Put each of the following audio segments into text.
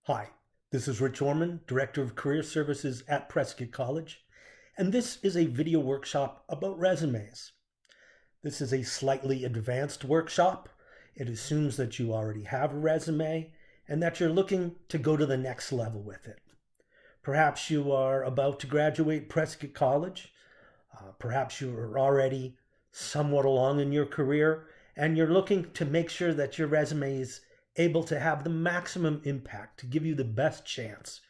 Hi, this is Rich Orman, Director of Career Services at Prescott College, and this is a video workshop about resumes. This is a slightly advanced workshop. It assumes that you already have a resume and that you're looking to go to the next level with it. Perhaps you are about to graduate Prescott College. Perhaps you are already somewhat along in your career and you're looking to make sure that your resume is able to have the maximum impact to give you the best chance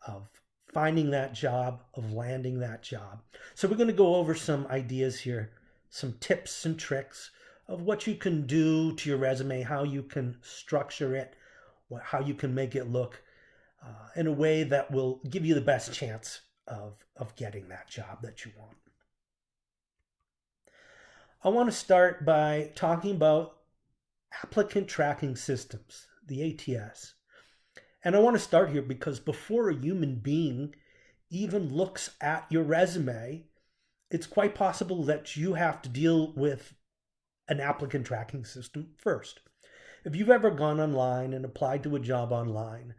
of finding that job, of landing that job. So we're going to go over some ideas here, some tips and tricks of what you can do to your resume, how you can structure it, how you can make it look in a way that will give you the best chance of getting that job that you want. I want to start by talking about applicant tracking systems, the ATS. And I want to start here because before a human being even looks at your resume, it's quite possible that you have to deal with an applicant tracking system first. If you've ever gone online and applied to a job online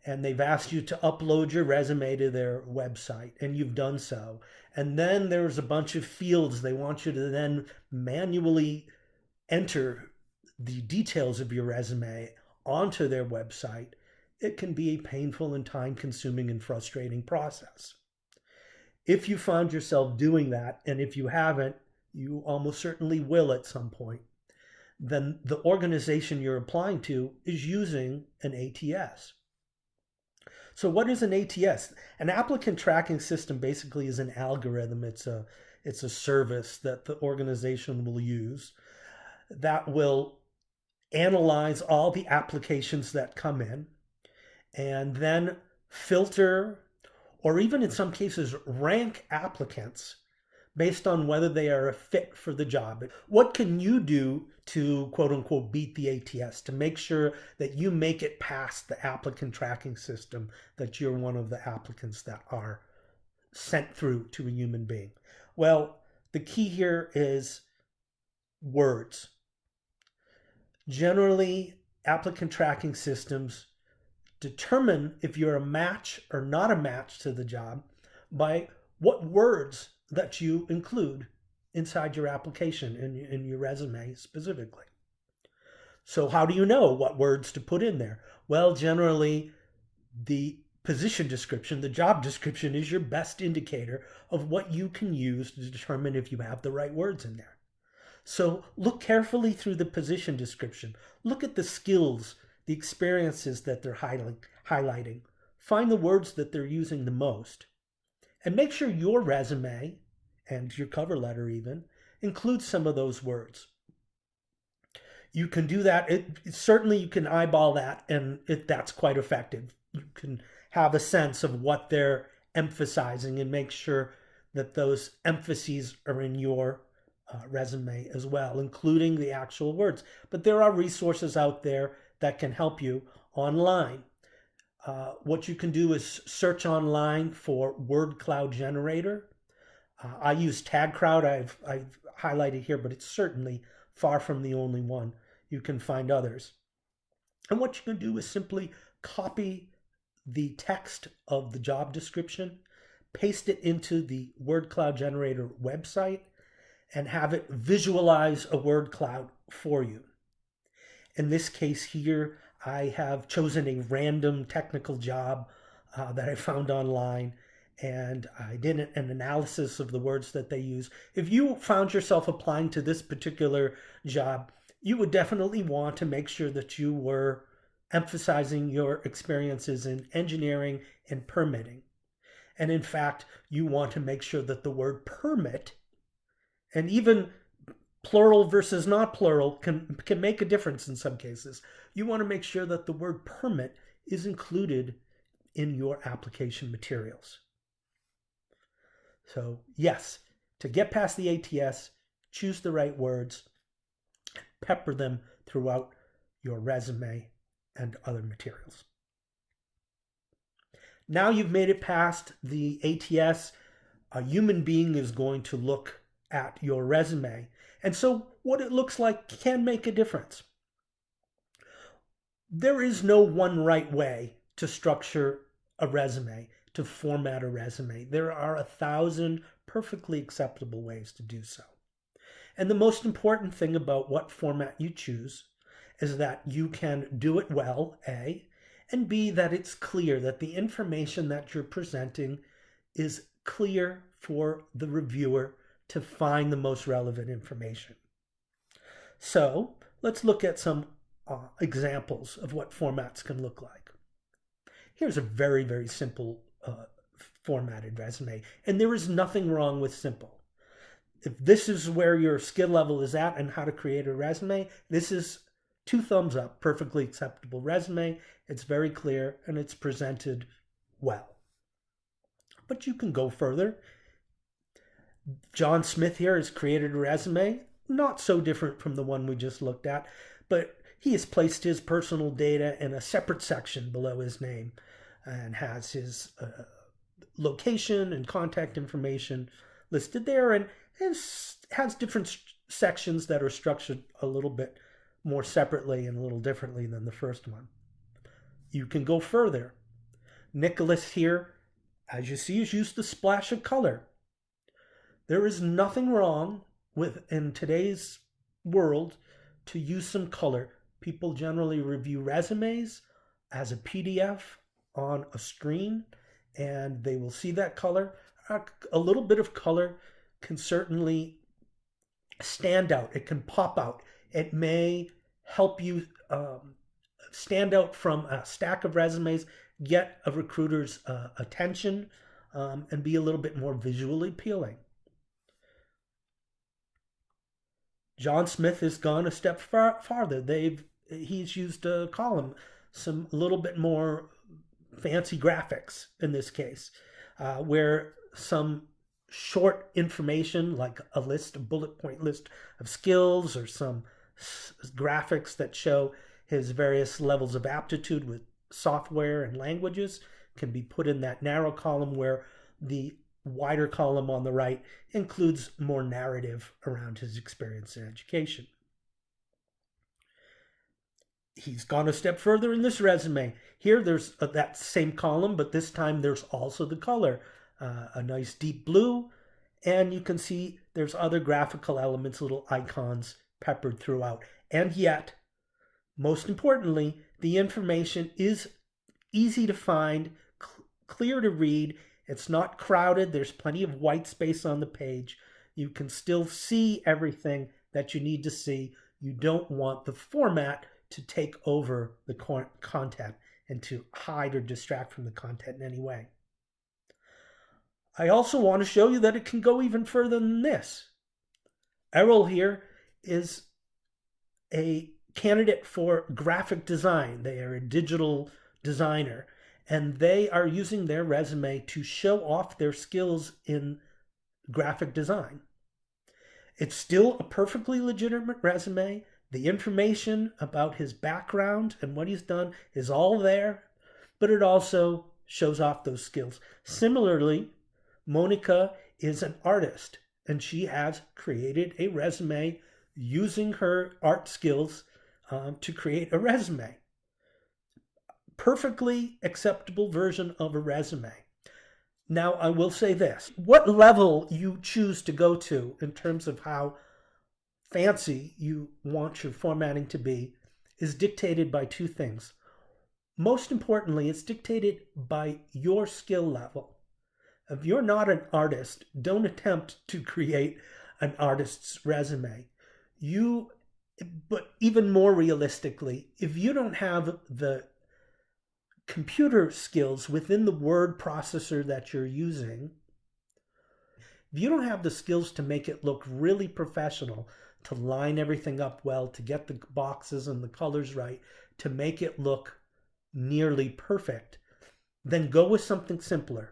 and they've asked you to upload your resume to their website and you've done so, and then there's a bunch of fields they want you to then manually enter the details of your resume onto their website, it can be a painful and time-consuming and frustrating process. If you found yourself doing that, and if you haven't, you almost certainly will at some point, then the organization you're applying to is using an ATS. So what is an ATS? An applicant tracking system basically is an algorithm. It's a service that the organization will use that will analyze all the applications that come in and then filter, or even in some cases rank applicants based on whether they are a fit for the job. What can you do to quote unquote beat the ATS to make sure that you make it past the applicant tracking system, that you're one of the applicants that are sent through to a human being? Well, the key here is words. Generally, applicant tracking systems determine if you're a match or not a match to the job by what words that you include inside your application, in your resume specifically. So how do you know what words to put in there? Well, generally, the position description, the job description, is your best indicator of what you can use to determine if you have the right words in there. So look carefully through the position description. Look at the skills, the experiences that they're highlighting. Find the words that they're using the most. And make sure your resume, and your cover letter even, includes some of those words. You can do that. Certainly you can eyeball that, and that's quite effective. You can have a sense of what they're emphasizing and make sure that those emphases are in your resume as well, including the actual words. But there are resources out there that can help you online. What you can do is search online for word cloud generator. I use TagCrowd. I've highlighted here, but it's certainly far from the only one. You can find others. And what you can do is simply copy the text of the job description, paste it into the word cloud generator website, and have it visualize a word cloud for you. In this case here, I have chosen a random technical job that I found online, and I did an analysis of the words that they use. If you found yourself applying to this particular job, you would definitely want to make sure that you were emphasizing your experiences in engineering and permitting. And in fact, you want to make sure that the word permit, and even plural versus not plural, can make a difference in some cases. You want to make sure that the word permit is included in your application materials. So yes, to get past the ATS, choose the right words, pepper them throughout your resume and other materials. Now you've made it past the ATS, a human being is going to look at your resume. And so what it looks like can make a difference. There is no one right way to structure a resume, to format a resume. There are 1,000 perfectly acceptable ways to do so. And the most important thing about what format you choose is that you can do it well, A, and B, that it's clear, that the information that you're presenting is clear for the reviewer to find the most relevant information. So let's look at some examples of what formats can look like. Here's a very, very simple formatted resume, and there is nothing wrong with simple. If this is where your skill level is at and how to create a resume, this is 2 thumbs up, perfectly acceptable resume. It's very clear and it's presented well. But you can go further. John Smith here has created a resume, not so different from the one we just looked at, but he has placed his personal data in a separate section below his name and has his location and contact information listed there, and has different sections that are structured a little bit more separately and a little differently than the first one. You can go further. Nicholas here, as you see, has used a splash of color. There is nothing wrong with, in today's world, to use some color. People generally review resumes as a PDF on a screen, and they will see that color. A little bit of color can certainly stand out. It can pop out. It may help you stand out from a stack of resumes, get a recruiter's attention, and be a little bit more visually appealing. John Smith has gone a step farther. He's used a column, some little bit more fancy graphics in this case, where some short information like a list, a bullet point list of skills, or some graphics that show his various levels of aptitude with software and languages can be put in that narrow column, where the wider column on the right includes more narrative around his experience in education. He's gone a step further in this resume. Here there's that same column, but this time there's also the color, a nice deep blue, and you can see there's other graphical elements, little icons peppered throughout. And yet, most importantly, the information is easy to find, clear to read. It's not crowded. There's plenty of white space on the page. You can still see everything that you need to see. You don't want the format to take over the content and to hide or distract from the content in any way. I also want to show you that it can go even further than this. Errol here is a candidate for graphic design. They are a digital designer, and they are using their resume to show off their skills in graphic design. It's still a perfectly legitimate resume. The information about his background and what he's done is all there, but it also shows off those skills. Similarly, Monica is an artist, and she has created a resume using her art skills to create a resume. Perfectly acceptable version of a resume. Now, I will say this. What level you choose to go to in terms of how fancy you want your formatting to be is dictated by 2 things. Most importantly, it's dictated by your skill level. If you're not an artist, don't attempt to create an artist's resume. But even more realistically, if you don't have the computer skills within the word processor that you're using, if you don't have the skills to make it look really professional, to line everything up well, to get the boxes and the colors right, to make it look nearly perfect, then go with something simpler.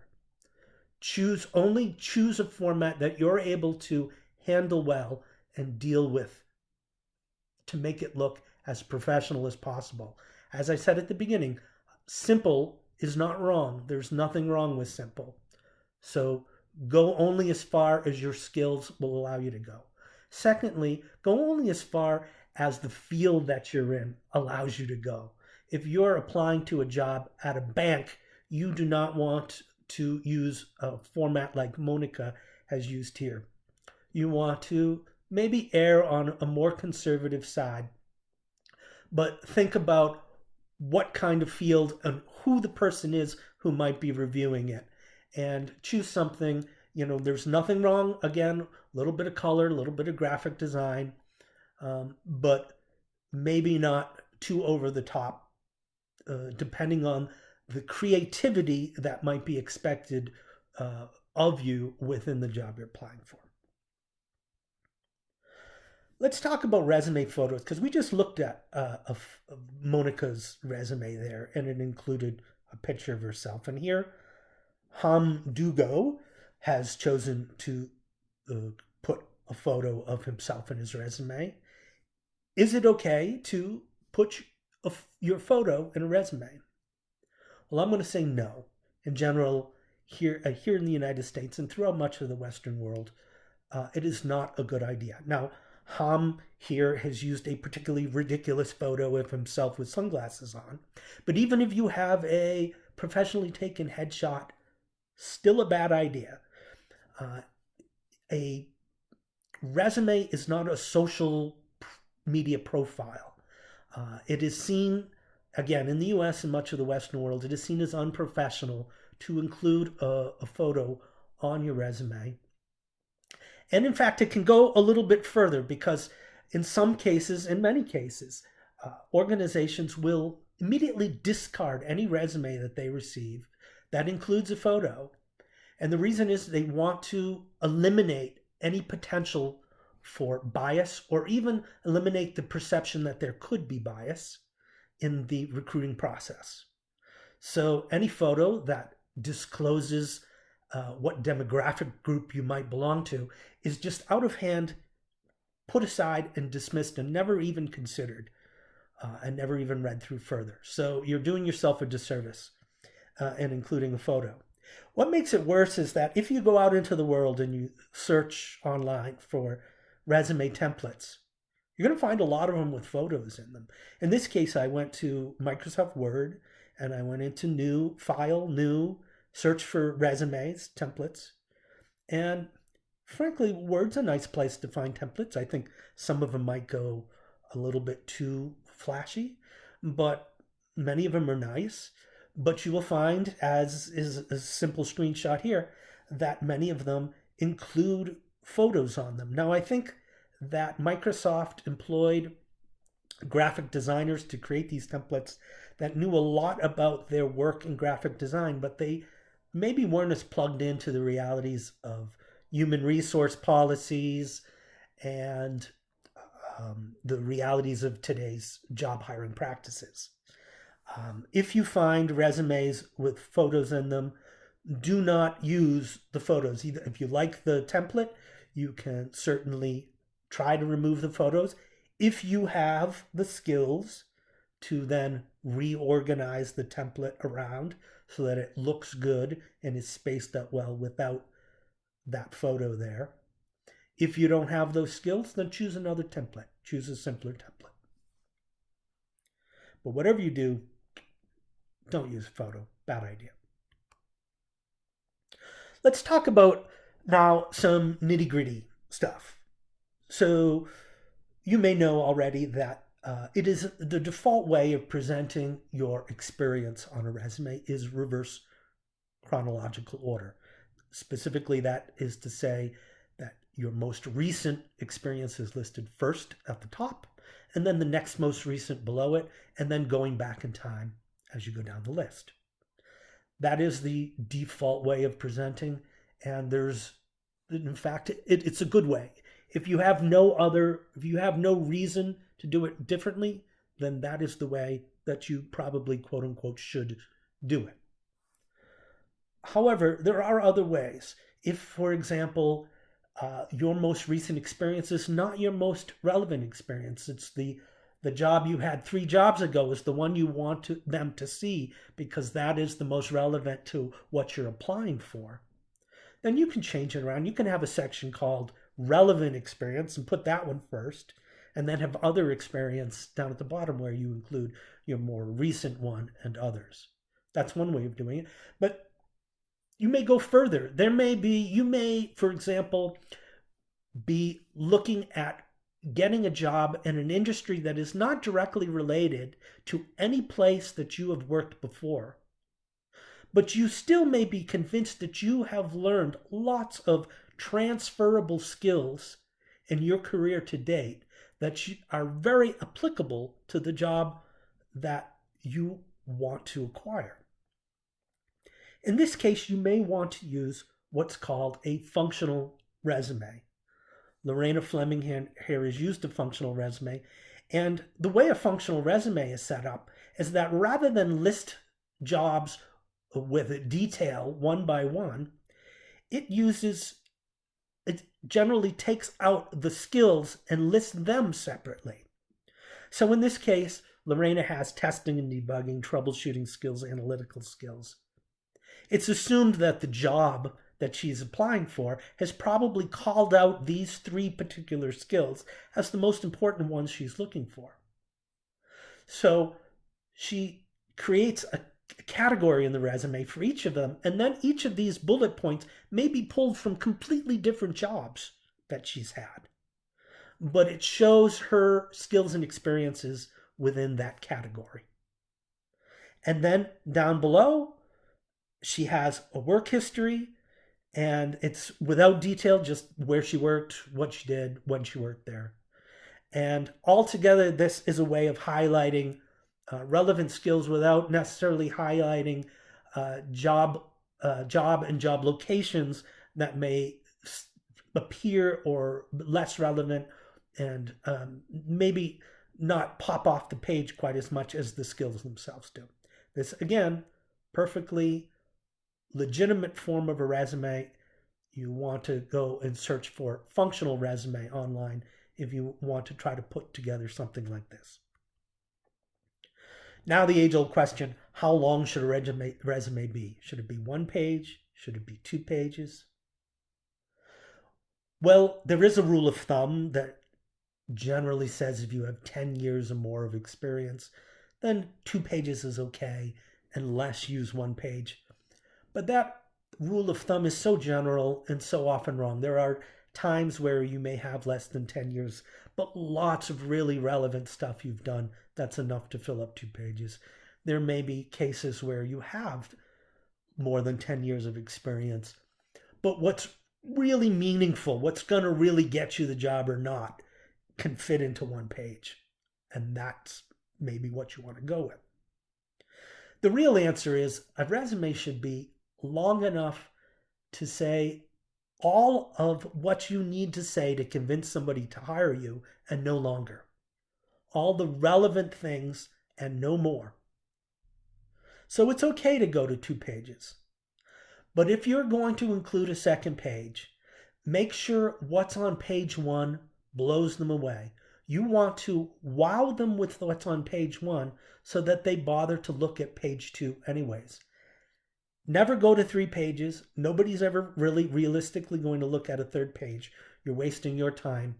Choose a format that you're able to handle well and deal with to make it look as professional as possible. As I said at the beginning, simple is not wrong. There's nothing wrong with simple. So go only as far as your skills will allow you to go. Secondly, go only as far as the field that you're in allows you to go. If you're applying to a job at a bank, you do not want to use a format like Monica has used here. You want to maybe err on a more conservative side, but think about what kind of field and who the person is who might be reviewing it, and choose something. There's nothing wrong, again, a little bit of color, a little bit of graphic design, but maybe not too over the top, depending on the creativity that might be expected of you within the job you're applying for. Let's talk about resume photos, because we just looked at Monica's resume there, and it included a picture of herself. And here, Ham Dugo has chosen to put a photo of himself in his resume. Is it okay to put your photo in a resume? Well, I'm going to say no. In general, here in the United States and throughout much of the Western world, it is not a good idea. Now, Ham here has used a particularly ridiculous photo of himself with sunglasses on. But even if you have a professionally taken headshot, still a bad idea. A resume is not a social media profile. It is seen, again, in the US and much of the Western world, it is seen as unprofessional to include a photo on your resume. And in fact, it can go a little bit further, because in some cases, in many cases, organizations will immediately discard any resume that they receive that includes a photo. And the reason is they want to eliminate any potential for bias, or even eliminate the perception that there could be bias in the recruiting process. So any photo that discloses what demographic group you might belong to is just out of hand, put aside and dismissed, and never even considered, and never even read through further. So you're doing yourself a disservice in including a photo. What makes it worse is that if you go out into the world and you search online for resume templates, you're going to find a lot of them with photos in them. In this case, I went to Microsoft Word and I went into New, File, New, search for resumes, templates. And frankly, Word's a nice place to find templates. I think some of them might go a little bit too flashy, but many of them are nice. But you will find, as is a simple screenshot here, that many of them include photos on them. Now, I think that Microsoft employed graphic designers to create these templates that knew a lot about their work in graphic design, but they maybe weren't as plugged into the realities of human resource policies and the realities of today's job hiring practices. If you find resumes with photos in them, do not use the photos. Either if you like the template, you can certainly try to remove the photos. If you have the skills to then reorganize the template around so that it looks good and is spaced out well without that photo there. If you don't have those skills, then choose another template. Choose a simpler template. But whatever you do, don't use a photo. Bad idea. Let's talk about now some nitty-gritty stuff. So you may know already that it is the default way of presenting your experience on a resume is reverse chronological order. Specifically, that is to say that your most recent experience is listed first at the top, and then the next most recent below it, and then going back in time as you go down the list. That is the default way of presenting, and in fact, it's a good way. If you have no reason to do it differently, then that is the way that you probably, quote unquote, should do it. However, there are other ways. If, for example, your most recent experience is not your most relevant experience, it's the job you had 3 jobs ago is the one you want them to see because that is the most relevant to what you're applying for, then you can change it around. You can have a section called relevant experience and put that one first, and then have other experience down at the bottom where you include your more recent one and others. That's one way of doing it. But you may go further. You may, for example, be looking at getting a job in an industry that is not directly related to any place that you have worked before. But you still may be convinced that you have learned lots of transferable skills in your career to date that are very applicable to the job that you want to acquire. In this case, you may want to use what's called a functional resume. Lorena Fleming here has used a functional resume, and the way a functional resume is set up is that rather than list jobs with detail one by one, it generally takes out the skills and lists them separately. So in this case, Lorena has testing and debugging, troubleshooting skills, analytical skills. It's assumed that the job that she's applying for has probably called out these 3 particular skills as the most important ones she's looking for. So she creates a category in the resume for each of them, and then each of these bullet points may be pulled from completely different jobs that she's had. But it shows her skills and experiences within that category. And then down below, she has a work history, and it's without detail, just where she worked, what she did, when she worked there. And altogether, this is a way of highlighting relevant skills without necessarily highlighting job and job locations that may appear or less relevant and maybe not pop off the page quite as much as the skills themselves do. This, again, perfectly legitimate form of a resume. You want to go and search for functional resume online if you want to try to put together something like this. Now the age-old question, how long should a resume be? Should it be 1 page? Should it be 2 pages? Well, there is a rule of thumb that generally says if you have 10 years or more of experience, then 2 pages is okay, and less use 1 page. But that rule of thumb is so general and so often wrong. There are times where you may have less than 10 years, but lots of really relevant stuff you've done that's enough to fill up 2 pages. There may be cases where you have more than 10 years of experience, but what's really meaningful, what's going to really get you the job or not, can fit into 1 page. And that's maybe what you want to go with. The real answer is a resume should be long enough to say all of what you need to say to convince somebody to hire you and no longer. All the relevant things and no more. So it's okay to go to 2 pages. But if you're going to include a second page, make sure what's on page 1 blows them away. You want to wow them with what's on page 1 so that they bother to look at page 2 anyways. Never go to 3 pages. Nobody's ever really realistically going to look at a 3rd page. You're wasting your time.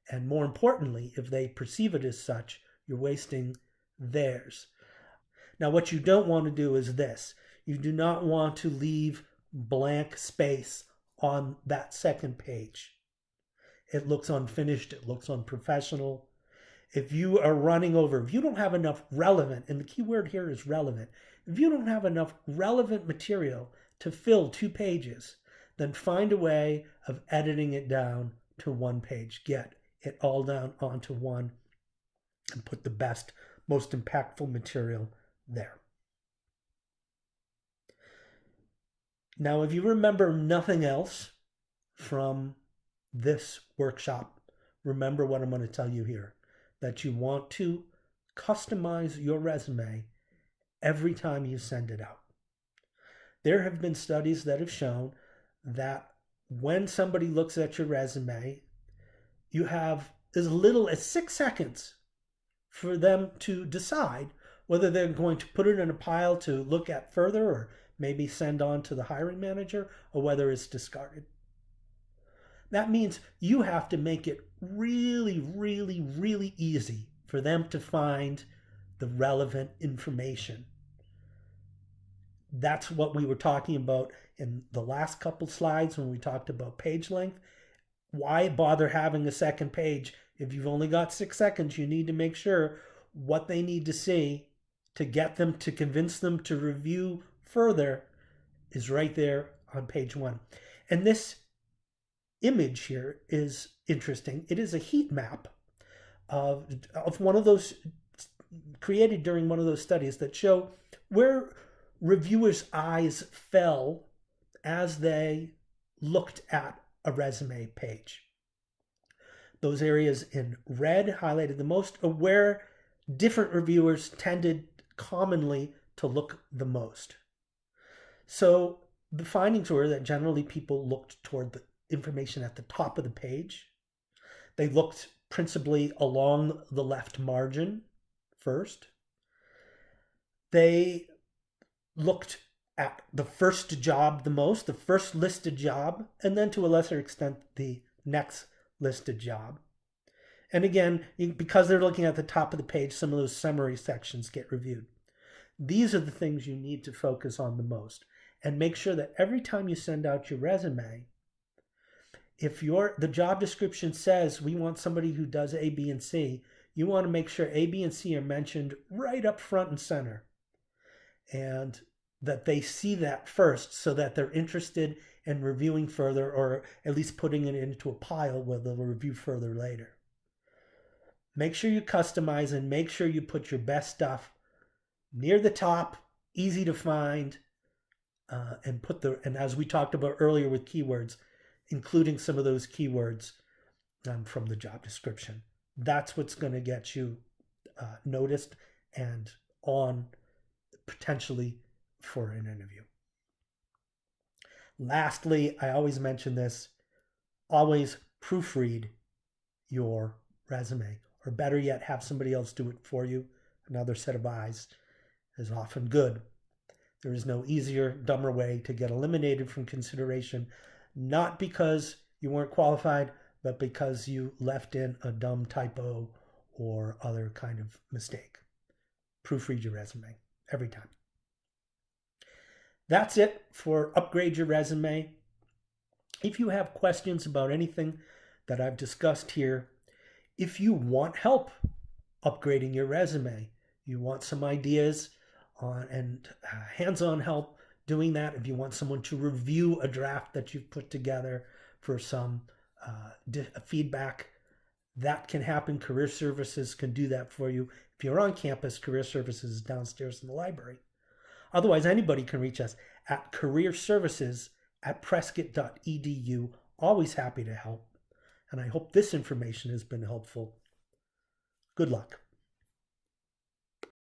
And more importantly, if they perceive it as such, you're wasting theirs. Now, what you don't want to do is this. You do not want to leave blank space on that 2nd page. It looks unfinished. It looks unprofessional. If you are running over, if you don't have enough relevant, and the key word here is relevant, if you don't have enough relevant material to fill 2 pages, then find a way of editing it down to 1 page. Get it all down onto 1 and put the best, most impactful material there. Now, if you remember nothing else from this workshop, remember what I'm going to tell you here, that you want to customize your resume every time you send it out. There have been studies that have shown that when somebody looks at your resume, you have as little as 6 seconds for them to decide whether they're going to put it in a pile to look at further or maybe send on to the hiring manager, or whether it's discarded. That means you have to make it really, really, really easy for them to find the relevant information. That's what we were talking about in the last couple slides when we talked about page length. Why bother having a second page? If you've only got 6 seconds, you need to make sure what they need to see to get them to convince them to review further is right there on page 1. And this image here is interesting. It is a heat map of one of those created during one of those studies that show where reviewers' eyes fell as they looked at a resume page. Those areas in red highlighted the most are where different reviewers tended commonly to look the most. So the findings were that generally people looked toward the information at the top of the page. They looked principally along the left margin first. They looked at the first job the most, the first listed job, and then to a lesser extent, the next listed job. And again, because they're looking at the top of the page, some of those summary sections get reviewed. These are the things you need to focus on the most. And make sure that every time you send out your resume, if the job description says we want somebody who does A, B, and C, you want to make sure A, B, and C are mentioned right up front and center. And that they see that first so that they're interested in reviewing further, or at least putting it into a pile where they'll review further later. Make sure you customize and make sure you put your best stuff near the top, easy to find, and as we talked about earlier with keywords, including some of those keywords from the job description. That's what's going to get you noticed and on potentially for an interview. Lastly, I always mention this, always proofread your resume, or better yet, have somebody else do it for you. Another set of eyes is often good. There is no easier, dumber way to get eliminated from consideration, not because you weren't qualified, but because you left in a dumb typo or other kind of mistake. Proofread your resume every time. That's it for Upgrade Your Resume. If you have questions about anything that I've discussed here, if you want help upgrading your resume, you want some ideas and hands-on help doing that, if you want someone to review a draft that you've put together for some feedback, that can happen. Career Services can do that for you. If you're on campus, Career Services is downstairs in the library. Otherwise, anybody can reach us at careerservices@prescott.edu. Always happy to help. And I hope this information has been helpful. Good luck.